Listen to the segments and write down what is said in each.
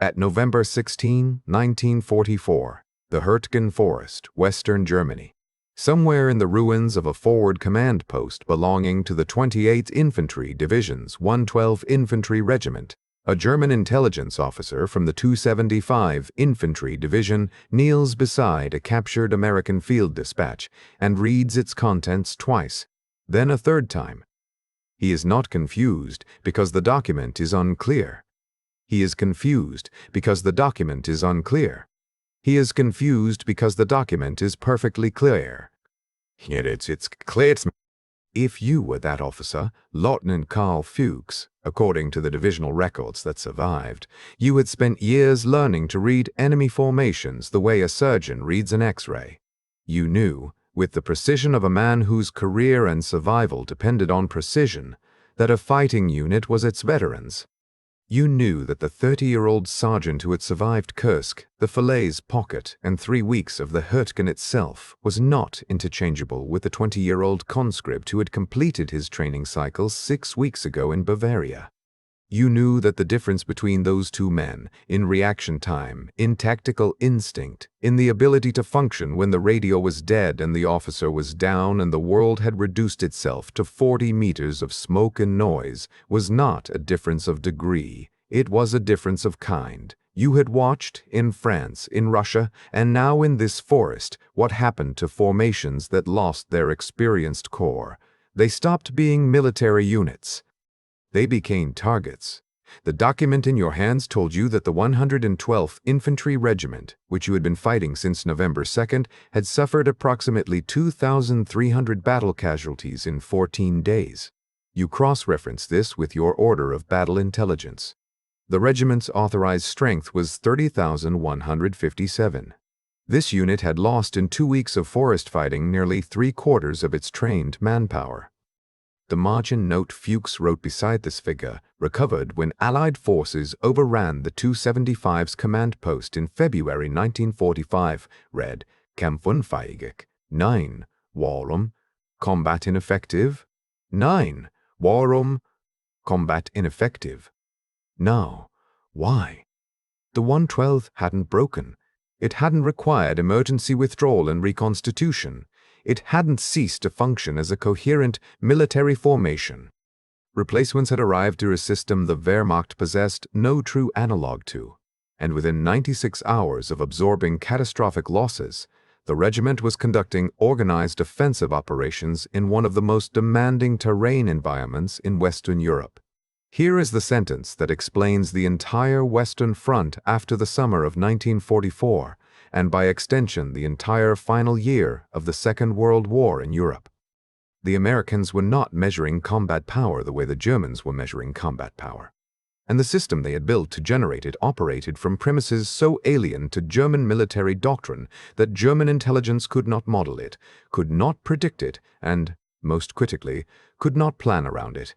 At November 16, 1944, the Hürtgen Forest, Western Germany. Somewhere in the ruins of a forward command post belonging to the 28th Infantry Division's 112 Infantry Regiment, a German intelligence officer from the 275 Infantry Division kneels beside a captured American field dispatch and reads its contents twice, then a third time. He is not confused because the document is unclear. He is confused because the document is unclear. He is confused because the document is perfectly clear. It's clear. If you were that officer, Lieutenant Karl Fuchs, according to the divisional records that survived, you had spent years learning to read enemy formations the way a surgeon reads an X-ray. You knew, with the precision of a man whose career and survival depended on precision, that a fighting unit was its veterans. You knew that the 30-year-old sergeant who had survived Kursk, the Falaise pocket, and 3 weeks of the Hürtgen itself was not interchangeable with the 20-year-old conscript who had completed his training cycle 6 weeks ago in Bavaria. You knew that the difference between those two men, in reaction time, in tactical instinct, in the ability to function when the radio was dead and the officer was down and the world had reduced itself to 40 meters of smoke and noise, was not a difference of degree. It was a difference of kind. You had watched, in France, in Russia, and now in this forest, what happened to formations that lost their experienced corps. They stopped being military units. They became targets. The document in your hands told you that the 112th Infantry Regiment, which you had been fighting since November 2nd, had suffered approximately 2,300 battle casualties in 14 days. You cross-referenced this with your order of battle intelligence. The regiment's authorized strength was 30,157. This unit had lost in 2 weeks of forest fighting nearly 3/4 of its trained manpower. The margin note Fuchs wrote beside this figure, recovered when Allied forces overran the 275's command post in February 1945, read, Kampfunfähig, 9, Warum, combat ineffective, 9, Warum, combat ineffective. Now, why? The 112th hadn't broken. It hadn't required emergency withdrawal and reconstitution. It hadn't ceased to function as a coherent military formation. Replacements had arrived to a system the Wehrmacht possessed no true analog to, and within 96 hours of absorbing catastrophic losses, the regiment was conducting organized offensive operations in one of the most demanding terrain environments in Western Europe. Here is the sentence that explains the entire Western Front after the summer of 1944, and by extension the entire final year of the Second World War in Europe. The Americans were not measuring combat power the way the Germans were measuring combat power, and the system they had built to generate it operated from premises so alien to German military doctrine that German intelligence could not model it, could not predict it, and, most critically, could not plan around it.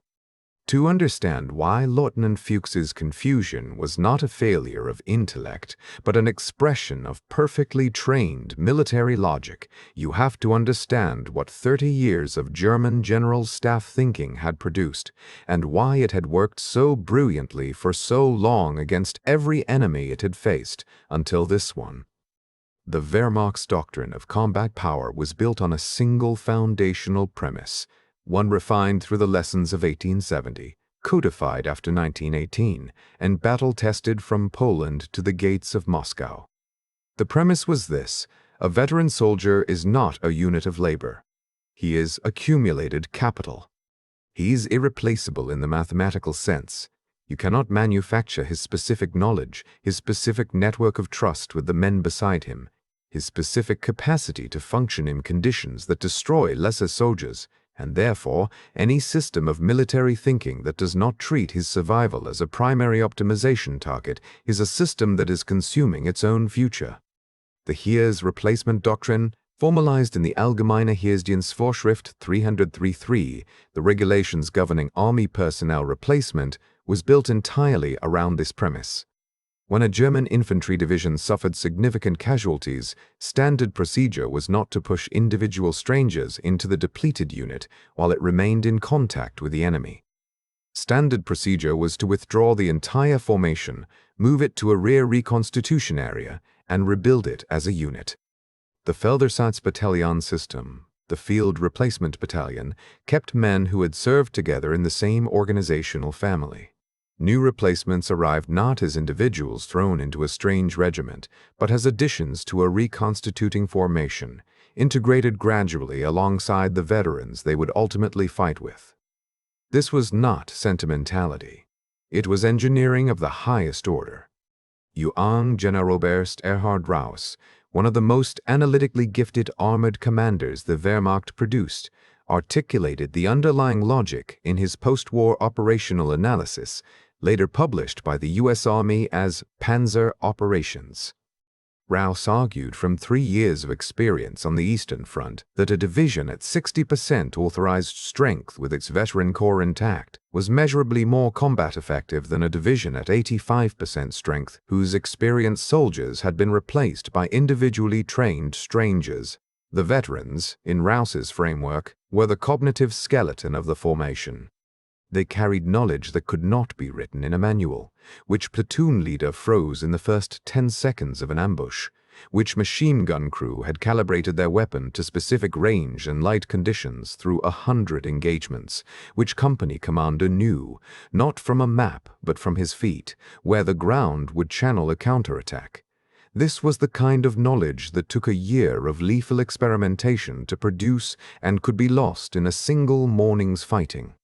To understand why Lieutenant Fuchs's confusion was not a failure of intellect, but an expression of perfectly trained military logic, you have to understand what 30 years of German general staff thinking had produced, and why it had worked so brilliantly for so long against every enemy it had faced, until this one. The Wehrmacht's doctrine of combat power was built on a single foundational premise, one refined through the lessons of 1870, codified after 1918, and battle-tested from Poland to the gates of Moscow. The premise was this: a veteran soldier is not a unit of labor. He is accumulated capital. He is irreplaceable in the mathematical sense. You cannot manufacture his specific knowledge, his specific network of trust with the men beside him, his specific capacity to function in conditions that destroy lesser soldiers, and therefore any system of military thinking that does not treat his survival as a primary optimization target is a system that is consuming its own future. The Heers replacement doctrine, formalized in the Allgemeine Heeresdienstvorschrift 303.3, the regulations governing army personnel replacement, was built entirely around this premise. When a German infantry division suffered significant casualties, standard procedure was not to push individual strangers into the depleted unit while it remained in contact with the enemy. Standard procedure was to withdraw the entire formation, move it to a rear reconstitution area, and rebuild it as a unit. The Feldersatzbataillon system, the Field Replacement Battalion, kept men who had served together in the same organizational family. New replacements arrived not as individuals thrown into a strange regiment, but as additions to a reconstituting formation, integrated gradually alongside the veterans they would ultimately fight with. This was not sentimentality. It was engineering of the highest order. Johann Generaloberst Erhard Raus, one of the most analytically gifted armored commanders the Wehrmacht produced, articulated the underlying logic in his post-war operational analysis, later published by the U.S. Army as Panzer Operations. Raus argued from 3 years of experience on the Eastern Front that a division at 60% authorized strength with its veteran corps intact was measurably more combat effective than a division at 85% strength whose experienced soldiers had been replaced by individually trained strangers. The veterans, in Raus's framework, were the cognitive skeleton of the formation. They carried knowledge that could not be written in a manual, which platoon leader froze in the first 10 seconds of an ambush, which machine gun crew had calibrated their weapon to specific range and light conditions through 100 engagements, which company commander knew, not from a map but from his feet, where the ground would channel a counterattack. This was the kind of knowledge that took a year of lethal experimentation to produce and could be lost in a single morning's fighting.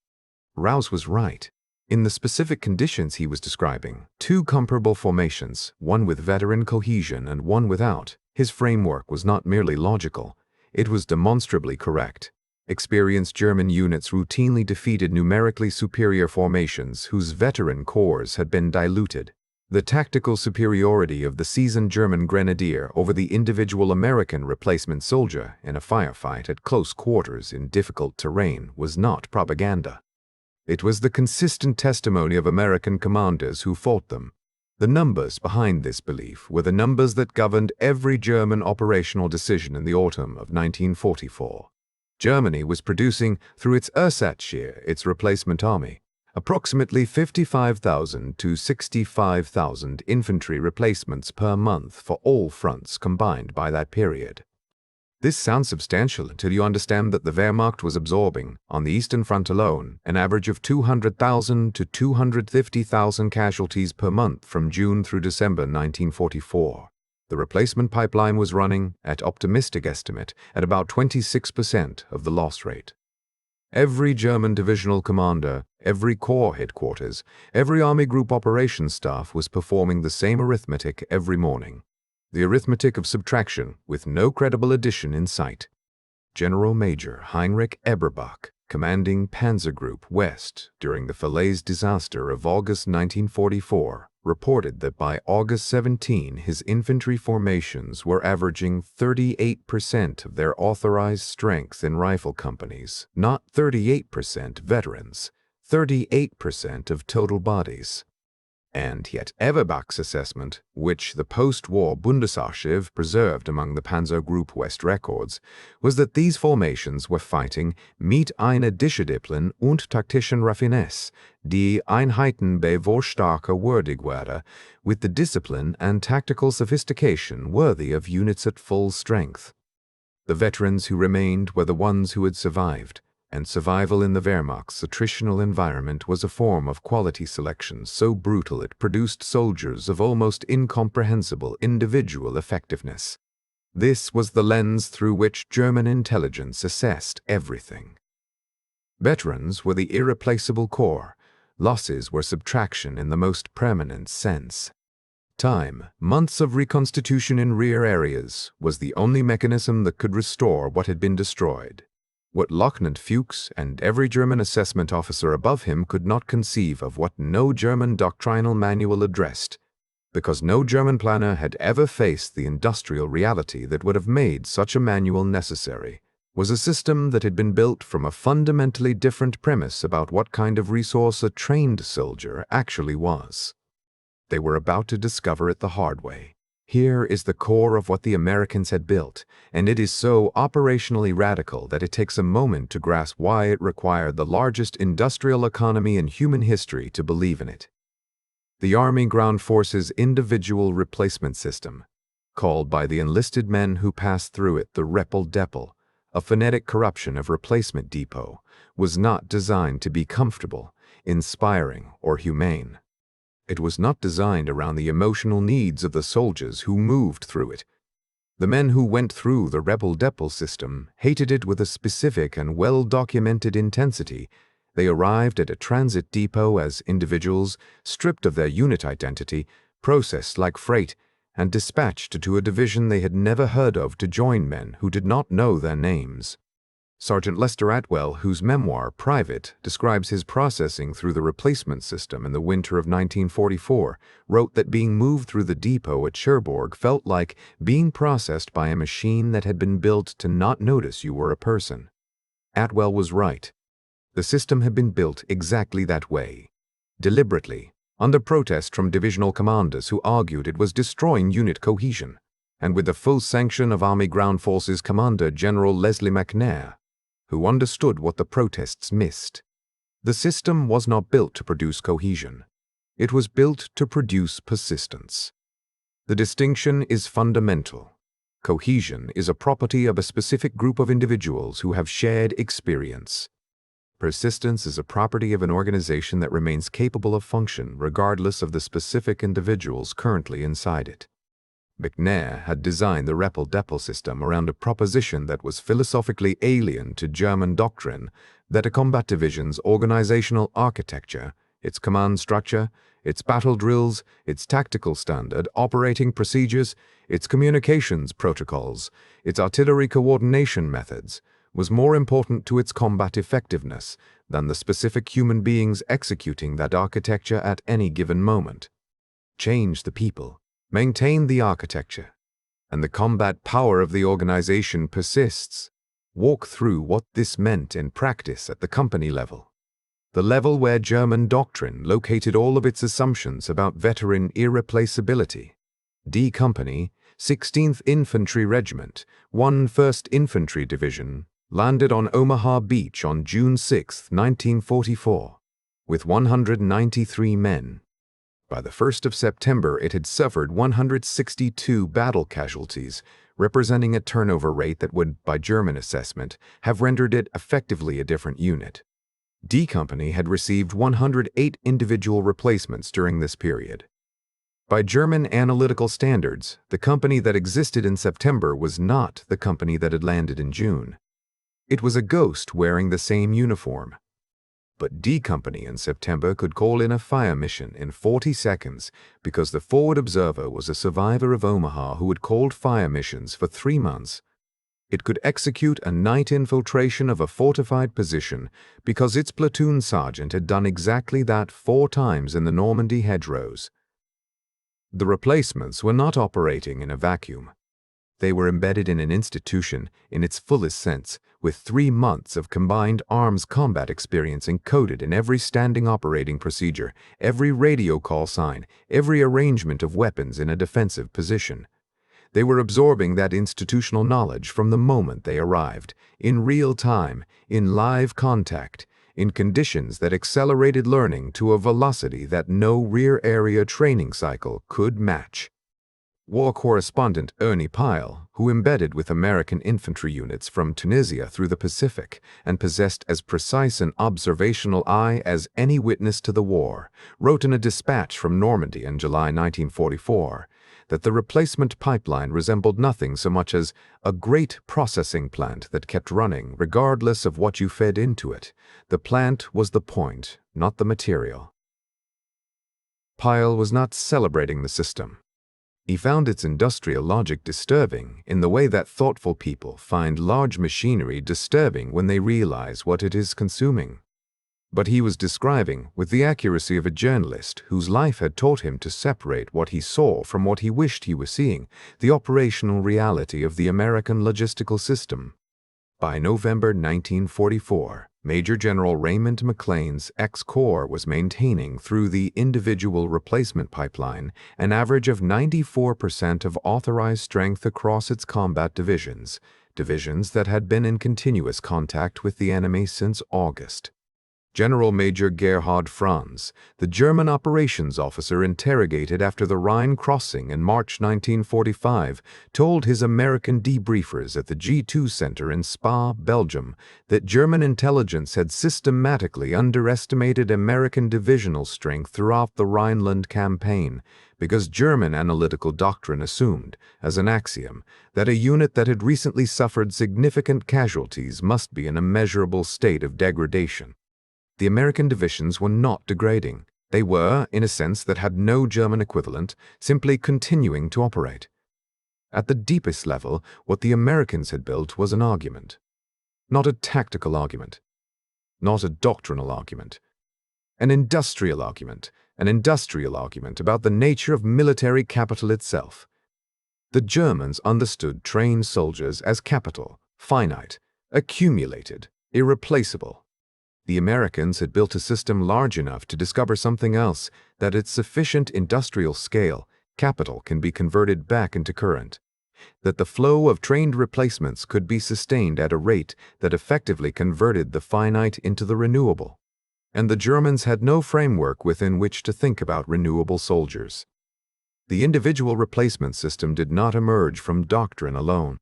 Raus was right. In the specific conditions he was describing, 2 comparable formations, one with veteran cohesion and one without, his framework was not merely logical, it was demonstrably correct. Experienced German units routinely defeated numerically superior formations whose veteran corps had been diluted. The tactical superiority of the seasoned German grenadier over the individual American replacement soldier in a firefight at close quarters in difficult terrain was not propaganda. It was the consistent testimony of American commanders who fought them. The numbers behind this belief were the numbers that governed every German operational decision in the autumn of 1944. Germany was producing, through its Ersatzheer, its replacement army, approximately 55,000 to 65,000 infantry replacements per month for all fronts combined by that period. This sounds substantial until you understand that the Wehrmacht was absorbing, on the Eastern Front alone, an average of 200,000 to 250,000 casualties per month from June through December 1944. The replacement pipeline was running, at optimistic estimate, at about 26% of the loss rate. Every German divisional commander, every corps headquarters, every Army Group operations staff was performing the same arithmetic every morning. The arithmetic of subtraction, with no credible addition in sight. General Major Heinrich Eberbach, commanding Panzer Group West during the Falaise disaster of August 1944, reported that by August 17 his infantry formations were averaging 38% of their authorized strength in rifle companies, not 38% veterans, 38% of total bodies. And yet Eberbach's assessment, which the post-war Bundesarchiv preserved among the Panzer Group West records, was that these formations were fighting mit einer Disziplin und taktischen Raffinesse, die Einheiten bevorstarke würdig wäre, with the discipline and tactical sophistication worthy of units at full strength. The veterans who remained were the ones who had survived, and survival in the Wehrmacht's attritional environment was a form of quality selection so brutal it produced soldiers of almost incomprehensible individual effectiveness. This was the lens through which German intelligence assessed everything. Veterans were the irreplaceable core. Losses were subtraction in the most permanent sense. Time, months of reconstitution in rear areas, was the only mechanism that could restore what had been destroyed. What Lieutenant Fuchs and every German assessment officer above him could not conceive of, what no German doctrinal manual addressed, because no German planner had ever faced the industrial reality that would have made such a manual necessary, was a system that had been built from a fundamentally different premise about what kind of resource a trained soldier actually was. They were about to discover it the hard way. Here is the core of what the Americans had built, and it is so operationally radical that it takes a moment to grasp why it required the largest industrial economy in human history to believe in it. The Army Ground Forces Individual Replacement System, called by the enlisted men who passed through it the Repel-Depel, a phonetic corruption of replacement depot, was not designed to be comfortable, inspiring, or humane. It was not designed around the emotional needs of the soldiers who moved through it. The men who went through the Repel-Depel system hated it with a specific and well-documented intensity. They arrived at a transit depot as individuals, stripped of their unit identity, processed like freight, and dispatched to a division they had never heard of to join men who did not know their names. Sergeant Lester Atwell, whose memoir, Private, describes his processing through the replacement system in the winter of 1944, wrote that being moved through the depot at Cherbourg felt like being processed by a machine that had been built to not notice you were a person. Atwell was right. The system had been built exactly that way, deliberately, under protest from divisional commanders who argued it was destroying unit cohesion, and with the full sanction of Army Ground Forces Commander General Leslie McNair, who understood what the protests missed. The system was not built to produce cohesion. It was built to produce persistence. The distinction is fundamental. Cohesion is a property of a specific group of individuals who have shared experience. Persistence is a property of an organization that remains capable of function regardless of the specific individuals currently inside it. McNair had designed the Repel-Depel system around a proposition that was philosophically alien to German doctrine, that a combat division's organizational architecture, its command structure, its battle drills, its tactical standard operating procedures, its communications protocols, its artillery coordination methods, was more important to its combat effectiveness than the specific human beings executing that architecture at any given moment. Change the people, maintain the architecture, and the combat power of the organization persists. Walk through what this meant in practice at the company level, the level where German doctrine located all of its assumptions about veteran irreplaceability. D Company, 16th Infantry Regiment, 1st Infantry Division, landed on Omaha Beach on June 6, 1944, with 193 men. By the 1st of September, it had suffered 162 battle casualties, representing a turnover rate that would, by German assessment, have rendered it effectively a different unit. D Company had received 108 individual replacements during this period. By German analytical standards, the company that existed in September was not the company that had landed in June. It was a ghost wearing the same uniform. But D Company in September could call in a fire mission in 40 seconds because the forward observer was a survivor of Omaha who had called fire missions for 3 months. It could execute a night infiltration of a fortified position because its platoon sergeant had done exactly that 4 times in the Normandy hedgerows. The replacements were not operating in a vacuum. They were embedded in an institution in its fullest sense, with 3 months of combined arms combat experience encoded in every standing operating procedure, every radio call sign, every arrangement of weapons in a defensive position. They were absorbing that institutional knowledge from the moment they arrived, in real time, in live contact, in conditions that accelerated learning to a velocity that no rear area training cycle could match. War correspondent Ernie Pyle, who embedded with American infantry units from Tunisia through the Pacific and possessed as precise an observational eye as any witness to the war, wrote in a dispatch from Normandy in July 1944 that the replacement pipeline resembled nothing so much as a great processing plant that kept running regardless of what you fed into it. The plant was the point, not the material. Pyle was not celebrating the system. He found its industrial logic disturbing in the way that thoughtful people find large machinery disturbing when they realize what it is consuming. But he was describing, with the accuracy of a journalist whose life had taught him to separate what he saw from what he wished he was seeing, the operational reality of the American logistical system. By November 1944, Major General Raymond McLean's X-Corps was maintaining through the individual replacement pipeline an average of 94% of authorized strength across its combat divisions that had been in continuous contact with the enemy since August. General Major Gerhard Franz, the German operations officer interrogated after the Rhine crossing in March 1945, told his American debriefers at the G2 Center in Spa, Belgium, that German intelligence had systematically underestimated American divisional strength throughout the Rhineland campaign, because German analytical doctrine assumed, as an axiom, that a unit that had recently suffered significant casualties must be in a measurable state of degradation. The American divisions were not degrading. They were, in a sense that had no German equivalent, simply continuing to operate. At the deepest level, what the Americans had built was an argument. Not a tactical argument. Not a doctrinal argument. An industrial argument. An industrial argument about the nature of military capital itself. The Germans understood trained soldiers as capital, finite, accumulated, irreplaceable. The Americans had built a system large enough to discover something else, that at sufficient industrial scale, capital can be converted back into current. That the flow of trained replacements could be sustained at a rate that effectively converted the finite into the renewable. And the Germans had no framework within which to think about renewable soldiers. The individual replacement system did not emerge from doctrine alone.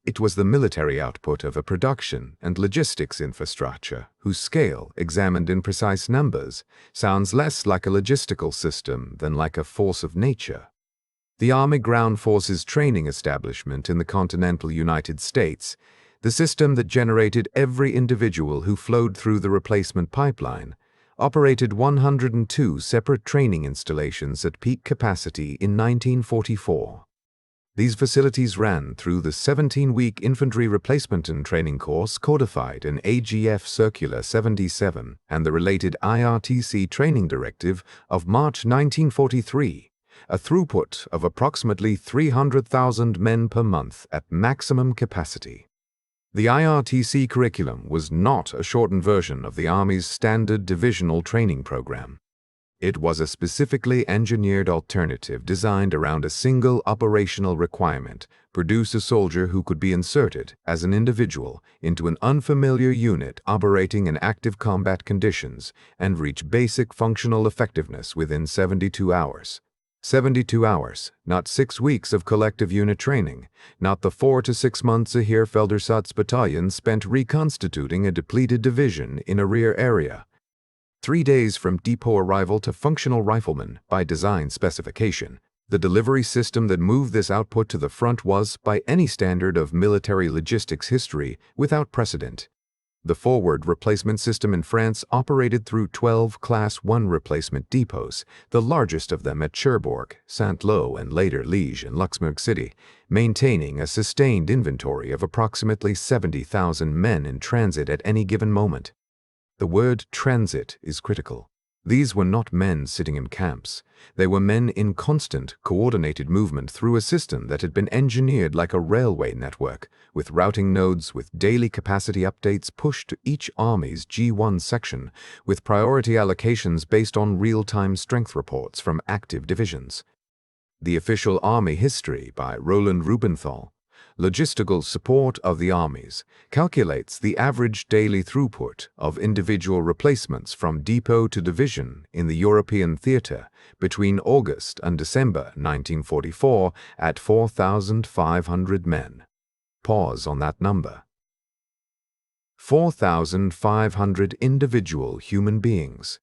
It was the military output of a production and logistics infrastructure whose scale, examined in precise numbers, sounds less like a logistical system than like a force of nature. The Army Ground Forces training establishment in the continental United States, the system that generated every individual who flowed through the replacement pipeline, operated 102 separate training installations at peak capacity in 1944. These facilities ran through the 17-week Infantry Replacement and Training Course codified in AGF Circular 77 and the related IRTC Training Directive of March 1943, a throughput of approximately 300,000 men per month at maximum capacity. The IRTC curriculum was not a shortened version of the Army's standard divisional training program. It was a specifically engineered alternative designed around a single operational requirement: produce a soldier who could be inserted as an individual into an unfamiliar unit operating in active combat conditions and reach basic functional effectiveness within 72 hours. 72 hours, not 6 weeks of collective unit training, not the 4 to 6 months a Heerfeldersatz battalion spent reconstituting a depleted division in a rear area. 3 days from depot arrival to functional rifleman by design specification. The delivery system that moved this output to the front was, by any standard of military logistics history, without precedent. The forward replacement system in France operated through 12 Class 1 replacement depots, the largest of them at Cherbourg, Saint-Lô, and later Liège and Luxembourg City, maintaining a sustained inventory of approximately 70,000 men in transit at any given moment. The word transit is critical. These were not men sitting in camps. They were men in constant, coordinated movement through a system that had been engineered like a railway network, with routing nodes with daily capacity updates pushed to each Army's G1 section, with priority allocations based on real-time strength reports from active divisions. The Official Army History by Roland Rubenthal, Logistical Support of the Armies, calculates the average daily throughput of individual replacements from depot to division in the European theater between August and December 1944 at 4,500 men. Pause on that number. 4,500 individual human beings,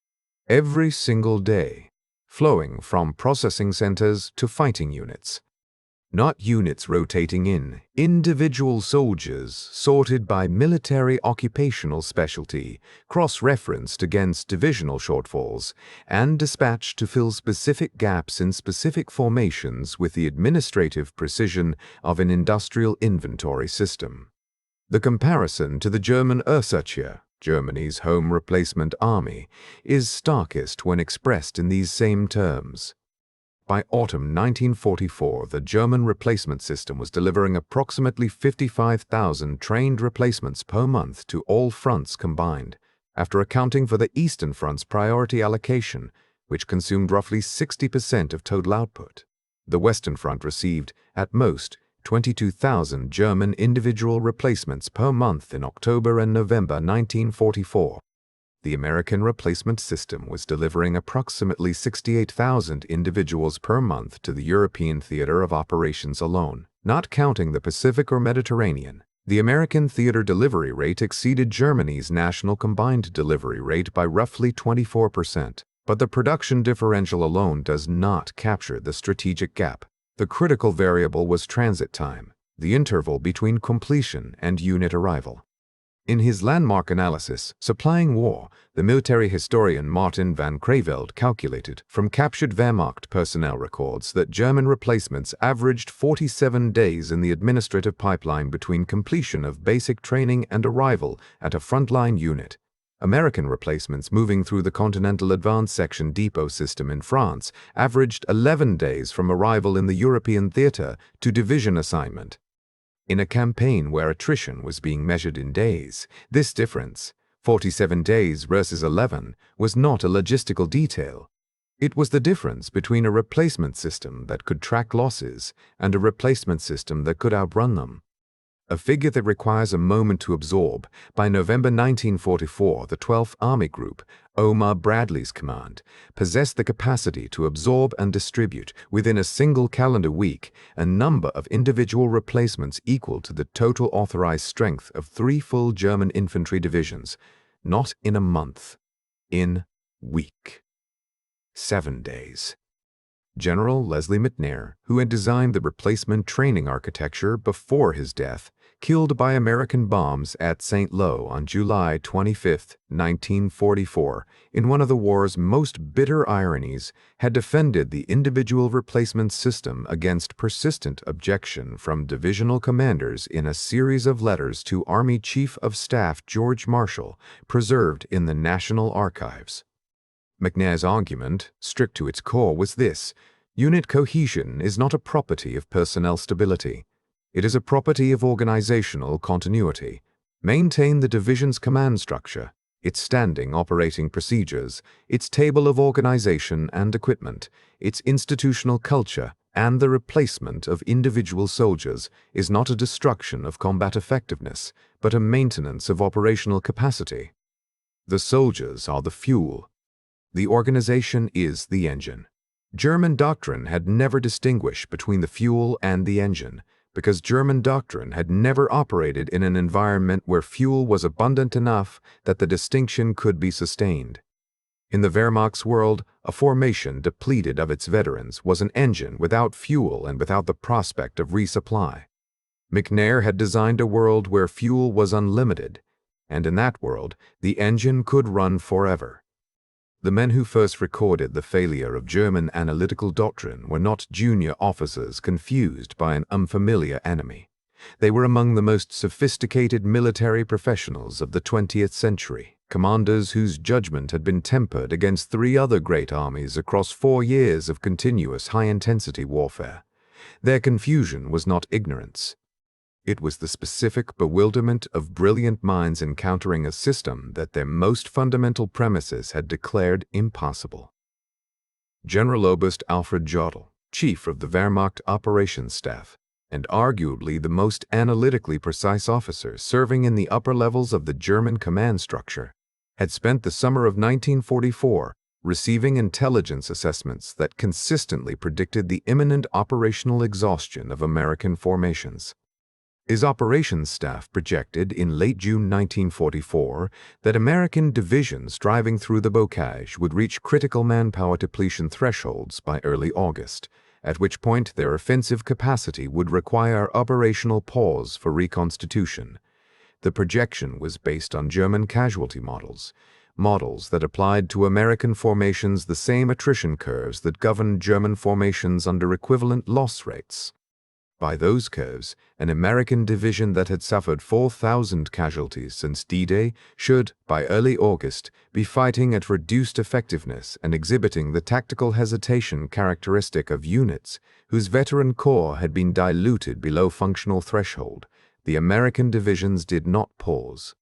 every single day, flowing from processing centers to fighting units. Not units rotating in, individual soldiers sorted by military occupational specialty, cross-referenced against divisional shortfalls, and dispatched to fill specific gaps in specific formations with the administrative precision of an industrial inventory system. The comparison to the German Ersatz, Germany's home replacement army, is starkest when expressed in these same terms. By autumn 1944, the German replacement system was delivering approximately 55,000 trained replacements per month to all fronts combined, after accounting for the Eastern Front's priority allocation, which consumed roughly 60% of total output. The Western Front received, at most, 22,000 German individual replacements per month in October and November 1944. The American replacement system was delivering approximately 68,000 individuals per month to the European theater of operations alone, not counting the Pacific or Mediterranean. The American theater delivery rate exceeded Germany's national combined delivery rate by roughly 24%. But the production differential alone does not capture the strategic gap. The critical variable was transit time, the interval between completion and unit arrival. In his landmark analysis, Supplying War, the military historian Martin van Creveld calculated from captured Wehrmacht personnel records that German replacements averaged 47 days in the administrative pipeline between completion of basic training and arrival at a frontline unit. American replacements moving through the Continental Advanced Section Depot system in France averaged 11 days from arrival in the European theater to division assignment. In a campaign where attrition was being measured in days, this difference, 47 days versus 11, was not a logistical detail. It was the difference between a replacement system that could track losses and a replacement system that could outrun them. A figure that requires a moment to absorb. By November 1944, the 12th Army Group, Omar Bradley's command, possessed the capacity to absorb and distribute, within a single calendar week, a number of individual replacements equal to the total authorized strength of 3 full German infantry divisions, not in a month, in week. 7 days. General Leslie McNair, who had designed the replacement training architecture before his death, killed by American bombs at St. Lo on July 25, 1944, in one of the war's most bitter ironies, had defended the individual replacement system against persistent objection from divisional commanders in a series of letters to Army Chief of Staff George Marshall, preserved in the National Archives. McNair's argument, strict to its core, was this: unit cohesion is not a property of personnel stability. It is a property of organizational continuity. Maintain the division's command structure, its standing operating procedures, its table of organization and equipment, its institutional culture, and the replacement of individual soldiers is not a destruction of combat effectiveness, but a maintenance of operational capacity. The soldiers are the fuel. The organization is the engine. German doctrine had never distinguished between the fuel and the engine, because German doctrine had never operated in an environment where fuel was abundant enough that the distinction could be sustained. In the Wehrmacht's world, a formation depleted of its veterans was an engine without fuel and without the prospect of resupply. McNair had designed a world where fuel was unlimited, and in that world, the engine could run forever. The men who first recorded the failure of German analytical doctrine were not junior officers confused by an unfamiliar enemy. They were among the most sophisticated military professionals of the 20th century, commanders whose judgment had been tempered against 3 other great armies across 4 years of continuous high-intensity warfare. Their confusion was not ignorance. It was the specific bewilderment of brilliant minds encountering a system that their most fundamental premises had declared impossible. General Oberst Alfred Jodl, chief of the Wehrmacht operations staff, and arguably the most analytically precise officer serving in the upper levels of the German command structure, had spent the summer of 1944 receiving intelligence assessments that consistently predicted the imminent operational exhaustion of American formations. His operations staff projected in late June 1944 that American divisions driving through the bocage would reach critical manpower depletion thresholds by early August, at which point their offensive capacity would require operational pause for reconstitution. The projection was based on German casualty models that applied to American formations the same attrition curves that governed German formations under equivalent loss rates. By those curves, an American division that had suffered 4,000 casualties since D-Day should, by early August, be fighting at reduced effectiveness and exhibiting the tactical hesitation characteristic of units whose veteran corps had been diluted below functional threshold. The American divisions did not pause.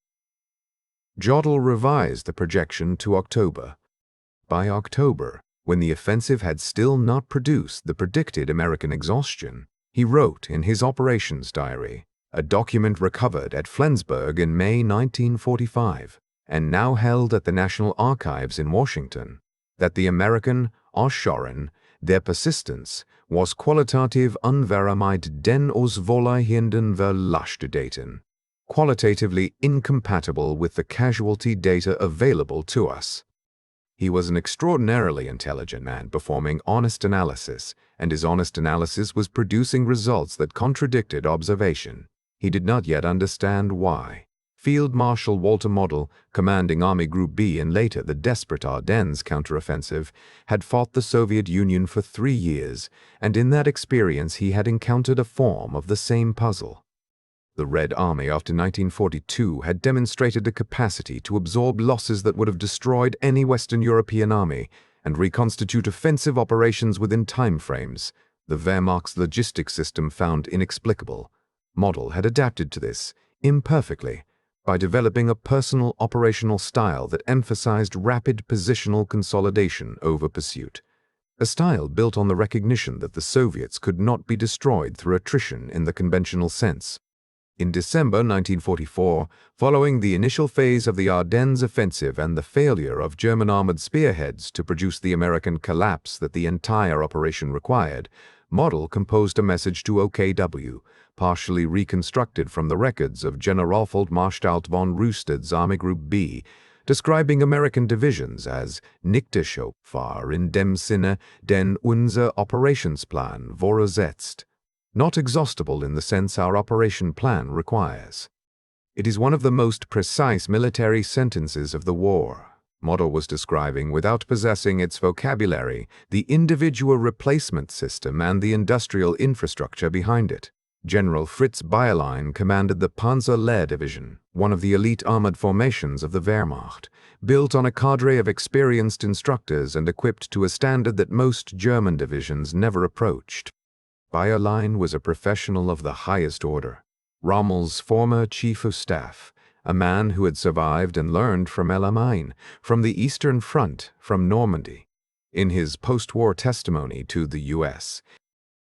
Jodl revised the projection to October. By October, when the offensive had still not produced the predicted American exhaustion, he wrote in his operations diary, a document recovered at Flensburg in May 1945, and now held at the National Archives in Washington, that the American Ausschauern der Persistence was qualitativ unveramied den auswohlheinden Verlastdaten, qualitatively incompatible with the casualty data available to us. He was an extraordinarily intelligent man performing honest analysis, and his honest analysis was producing results that contradicted observation. He did not yet understand why. Field Marshal Walter Model, commanding Army Group B and later the desperate Ardennes counteroffensive, had fought the Soviet Union for 3 years, and in that experience he had encountered a form of the same puzzle. The Red Army after 1942 had demonstrated a capacity to absorb losses that would have destroyed any Western European army and reconstitute offensive operations within timeframes the Wehrmacht's logistics system found inexplicable. Model had adapted to this, imperfectly, by developing a personal operational style that emphasized rapid positional consolidation over pursuit. A style built on the recognition that the Soviets could not be destroyed through attrition in the conventional sense. In December 1944, following the initial phase of the Ardennes offensive and the failure of German armored spearheads to produce the American collapse that the entire operation required, Model composed a message to OKW, partially reconstructed from the records of Generalfeldmarschall von Rüsted's Army Group B, describing American divisions as nicht erschöpfbar in dem Sinne, den unser Operationsplan voraussetzt, not exhaustible in the sense our operation plan requires. It is one of the most precise military sentences of the war. Model was describing, without possessing its vocabulary, the individual replacement system and the industrial infrastructure behind it. General Fritz Bayerlein commanded the Panzer-Lehr Division, one of the elite armored formations of the Wehrmacht, built on a cadre of experienced instructors and equipped to a standard that most German divisions never approached. Bayerlein was a professional of the highest order, Rommel's former chief of staff, a man who had survived and learned from El Alamein, from the Eastern Front, from Normandy. In his post-war testimony to the U.S.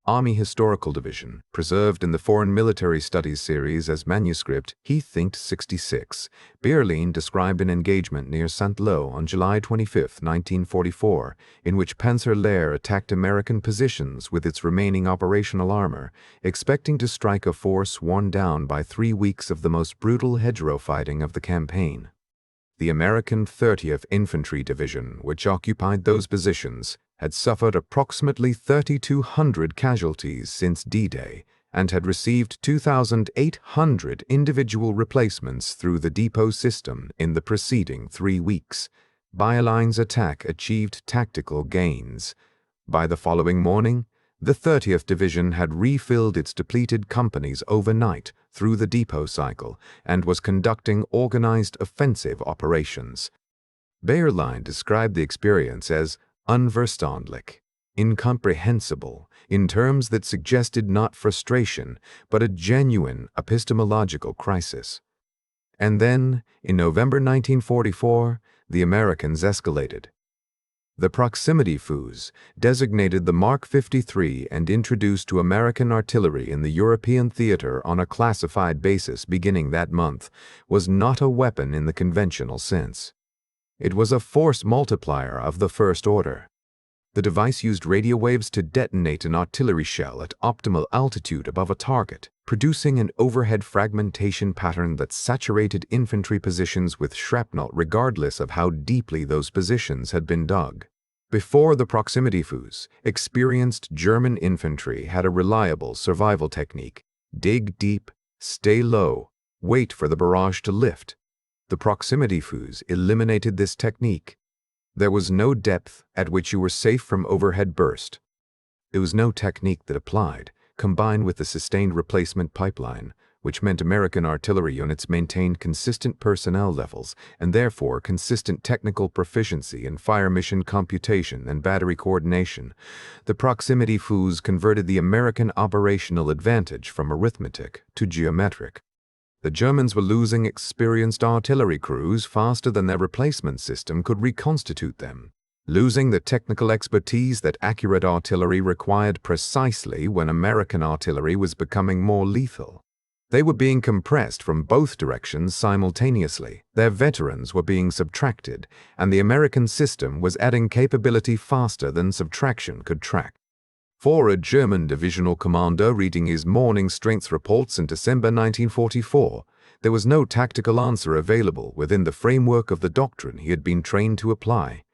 Army Historical Division, preserved in the Foreign Military Studies series as manuscript, he thinked 66. Bayerlein described an engagement near Saint-Lô on July 25, 1944, in which Panzer-Lehr attacked American positions with its remaining operational armor, expecting to strike a force worn down by 3 weeks of the most brutal hedgerow fighting of the campaign. The American 30th Infantry Division, which occupied those positions, had suffered approximately 3,200 casualties since D-Day and had received 2,800 individual replacements through the depot system in the preceding 3 weeks. Bayerlein's attack achieved tactical gains. By the following morning, the 30th Division had refilled its depleted companies overnight through the depot cycle and was conducting organized offensive operations. Bayerlein described the experience as unverstandlich, incomprehensible, in terms that suggested not frustration, but a genuine epistemological crisis. And then, in November 1944, the Americans escalated. The proximity fuse, designated the Mark 53 and introduced to American artillery in the European theater on a classified basis beginning that month, was not a weapon in the conventional sense. It was a force multiplier of the first order. The device used radio waves to detonate an artillery shell at optimal altitude above a target, producing an overhead fragmentation pattern that saturated infantry positions with shrapnel regardless of how deeply those positions had been dug. Before the proximity fuse, experienced German infantry had a reliable survival technique: dig deep, stay low, wait for the barrage to lift. The proximity fuse eliminated this technique. There was no depth at which you were safe from overhead burst. There was no technique that applied, combined with the sustained replacement pipeline, which meant American artillery units maintained consistent personnel levels and therefore consistent technical proficiency in fire mission computation and battery coordination. The proximity fuse converted the American operational advantage from arithmetic to geometric. The Germans were losing experienced artillery crews faster than their replacement system could reconstitute them, losing the technical expertise that accurate artillery required precisely when American artillery was becoming more lethal. They were being compressed from both directions simultaneously. Their veterans were being subtracted, and the American system was adding capability faster than subtraction could track. For a German divisional commander reading his morning strength reports in December 1944, there was no tactical answer available within the framework of the doctrine he had been trained to apply.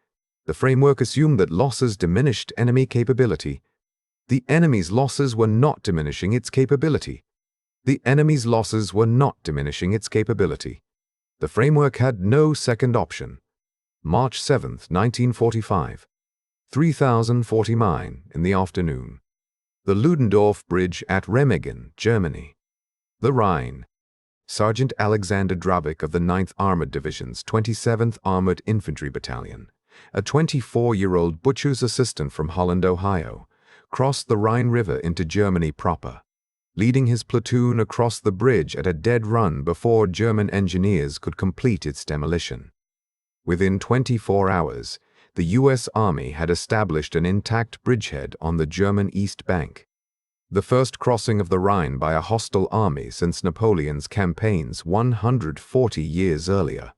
The framework assumed that losses diminished enemy capability. The enemy's losses were not diminishing its capability. The enemy's losses were not diminishing its capability. The framework had no second option. March 7, 1945. 3049 in the afternoon. The Ludendorff Bridge at Remagen, Germany. The Rhine. Sergeant Alexander Drabik of the 9th Armored Division's 27th Armored Infantry Battalion, a 24-year-old butcher's assistant from Holland, Ohio, crossed the Rhine River into Germany proper, leading his platoon across the bridge at a dead run before German engineers could complete its demolition. Within 24 hours, the U.S. Army had established an intact bridgehead on the German east bank, the first crossing of the Rhine by a hostile army since Napoleon's campaigns 140 years earlier.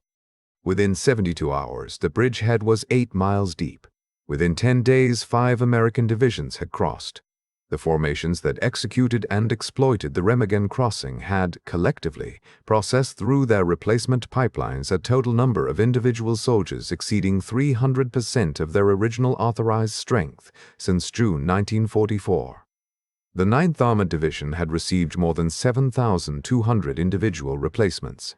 Within 72 hours, the bridgehead was 8 miles deep. Within 10 days, 5 American divisions had crossed. The formations that executed and exploited the Remagen crossing had, collectively, processed through their replacement pipelines a total number of individual soldiers exceeding 300% of their original authorized strength since June 1944. The 9th Armored Division had received more than 7,200 individual replacements.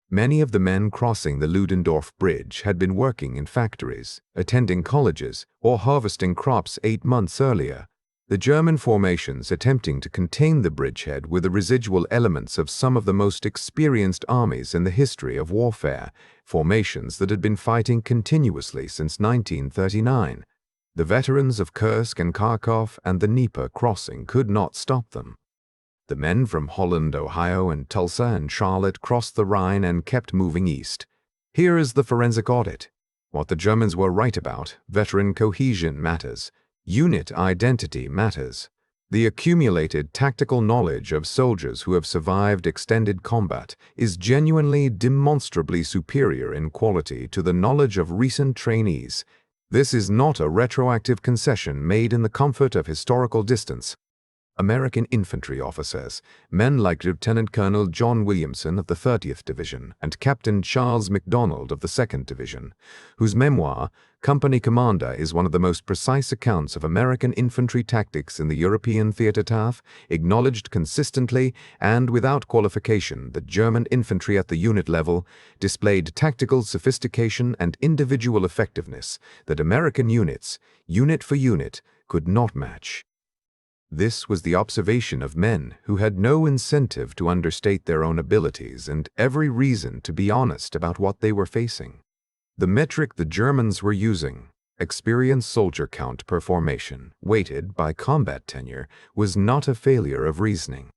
Many of the men crossing the Ludendorff Bridge had been working in factories, attending colleges, or harvesting crops 8 months earlier. The German formations attempting to contain the bridgehead were the residual elements of some of the most experienced armies in the history of warfare, formations that had been fighting continuously since 1939. The veterans of Kursk and Kharkov and the Dnieper crossing could not stop them. The men from Holland, Ohio, and Tulsa and Charlotte crossed the Rhine and kept moving east. Here is the forensic audit. What the Germans were right about: veteran cohesion matters. Unit identity matters. The accumulated tactical knowledge of soldiers who have survived extended combat is genuinely, demonstrably superior in quality to the knowledge of recent trainees. This is not a retroactive concession made in the comfort of historical distance. American infantry officers, men like Lieutenant Colonel John Williamson of the 30th Division and Captain Charles MacDonald of the 2nd Division, whose memoir, Company Commander, is one of the most precise accounts of American infantry tactics in the European theater TAF, acknowledged consistently and without qualification that German infantry at the unit level displayed tactical sophistication and individual effectiveness that American units, unit for unit, could not match. This was the observation of men who had no incentive to understate their own abilities and every reason to be honest about what they were facing. The metric the Germans were using, experience soldier count per formation, weighted by combat tenure, was not a failure of reasoning.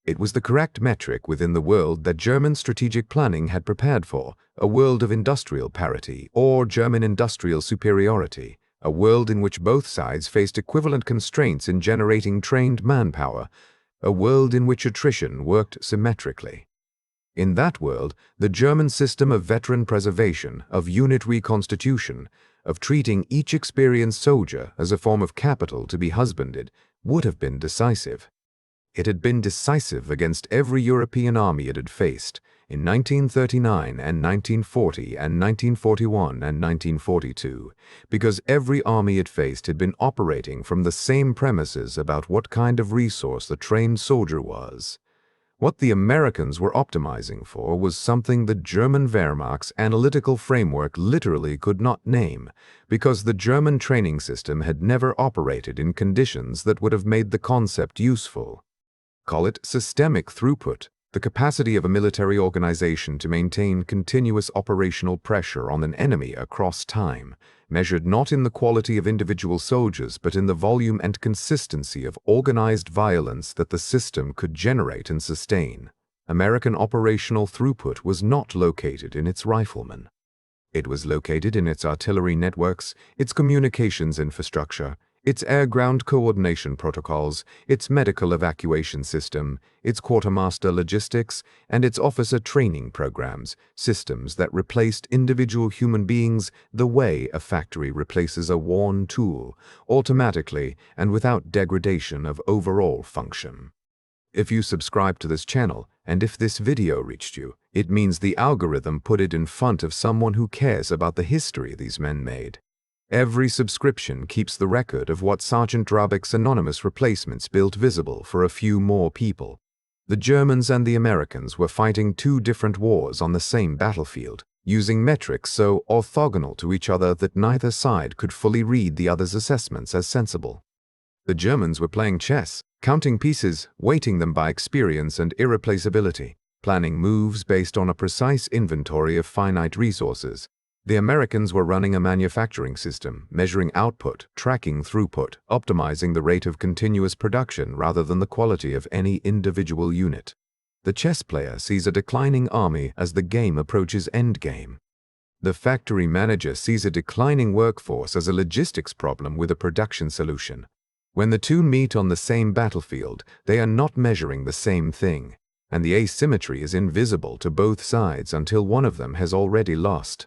It was the correct metric within the world that German strategic planning had prepared for, a world of industrial parity or German industrial superiority, a world in which both sides faced equivalent constraints in generating trained manpower, a world in which attrition worked symmetrically. In that world, the German system of veteran preservation, of unit reconstitution, of treating each experienced soldier as a form of capital to be husbanded, would have been decisive. It had been decisive against every European army it had faced in 1939 and 1940 and 1941 and 1942, because every army it faced had been operating from the same premises about what kind of resource the trained soldier was. What the Americans were optimizing for was something the German Wehrmacht's analytical framework literally could not name, because the German training system had never operated in conditions that would have made the concept useful. Call it systemic throughput, the capacity of a military organization to maintain continuous operational pressure on an enemy across time, measured not in the quality of individual soldiers but in the volume and consistency of organized violence that the system could generate and sustain. American operational throughput was not located in its riflemen. It was located in its artillery networks, its communications infrastructure, its air-ground coordination protocols, its medical evacuation system, its quartermaster logistics, and its officer training programs, systems that replaced individual human beings the way a factory replaces a worn tool, automatically and without degradation of overall function. If you subscribe to this channel, and if this video reached you, it means the algorithm put it in front of someone who cares about the history these men made. Every subscription keeps the record of what Sergeant Drabick's anonymous replacements built visible for a few more people. The Germans and the Americans were fighting two different wars on the same battlefield, using metrics so orthogonal to each other that neither side could fully read the other's assessments as sensible. The Germans were playing chess, counting pieces, weighting them by experience and irreplaceability, planning moves based on a precise inventory of finite resources. The Americans were running a manufacturing system, measuring output, tracking throughput, optimizing the rate of continuous production rather than the quality of any individual unit. The chess player sees a declining army as the game approaches endgame. The factory manager sees a declining workforce as a logistics problem with a production solution. When the two meet on the same battlefield, they are not measuring the same thing, and the asymmetry is invisible to both sides until one of them has already lost.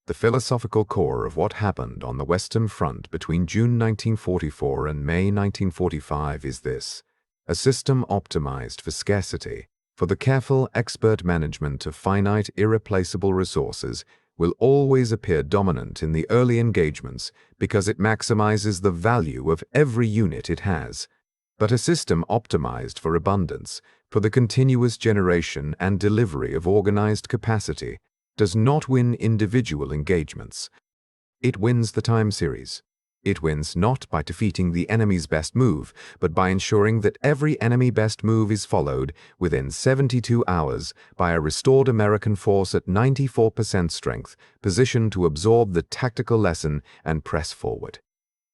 The philosophical core of what happened on the Western Front between June 1944 and May 1945 is this: a system optimized for scarcity, for the careful, expert management of finite, irreplaceable resources, will always appear dominant in the early engagements because it maximizes the value of every unit it has. But a system optimized for abundance, for the continuous generation and delivery of organized capacity, does not win individual engagements. It wins the time series. It wins not by defeating the enemy's best move, but by ensuring that every enemy best move is followed within 72 hours by a restored American force at 94% strength, positioned to absorb the tactical lesson and press forward.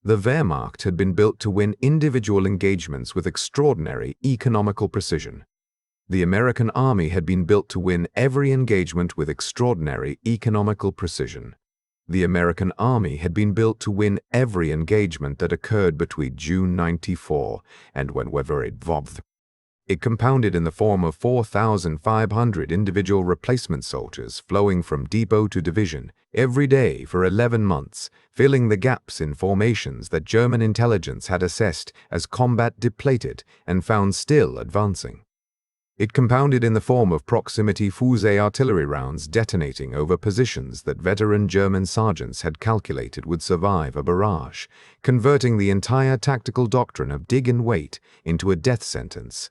The Wehrmacht had been built to win individual engagements with extraordinary economical precision. The American army had been built to win every engagement with extraordinary economical precision. The American army had been built to win every engagement that occurred between June 94 and whenever it evolved. It compounded in the form of 4,500 individual replacement soldiers flowing from depot to division every day for 11 months, filling the gaps in formations that German intelligence had assessed as combat depleted and found still advancing. It compounded in the form of proximity fusée artillery rounds detonating over positions that veteran German sergeants had calculated would survive a barrage, converting the entire tactical doctrine of dig and wait into a death sentence.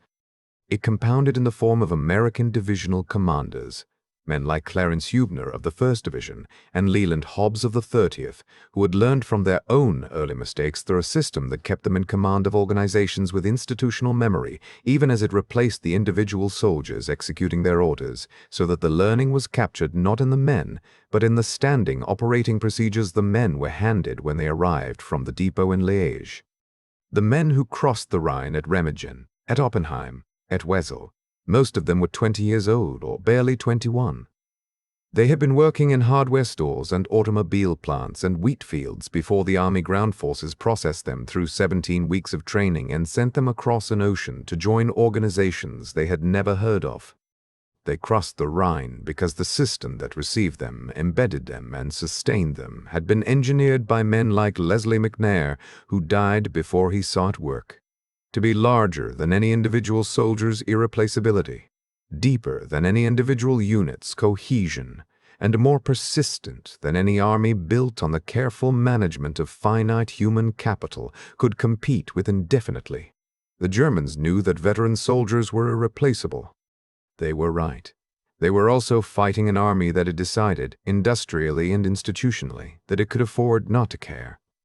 It compounded in the form of American divisional commanders, men like Clarence Hubner of the 1st Division and Leland Hobbs of the 30th, who had learned from their own early mistakes through a system that kept them in command of organizations with institutional memory, even as it replaced the individual soldiers executing their orders, so that the learning was captured not in the men, but in the standing operating procedures the men were handed when they arrived from the depot in Liège. The men who crossed the Rhine at Remagen, at Oppenheim, at Wesel, most of them were 20 years old or barely 21. They had been working in hardware stores and automobile plants and wheat fields before the Army ground forces processed them through 17 weeks of training and sent them across an ocean to join organizations they had never heard of. They crossed the Rhine because the system that received them, embedded them, and sustained them had been engineered by men like Leslie McNair, who died before he sought work. To be larger than any individual soldier's irreplaceability, deeper than any individual unit's cohesion, and more persistent than any army built on the careful management of finite human capital could compete with indefinitely. The Germans knew that veteran soldiers were irreplaceable. They were right. They were also fighting an army that had decided, industrially and institutionally, that it could afford not to care.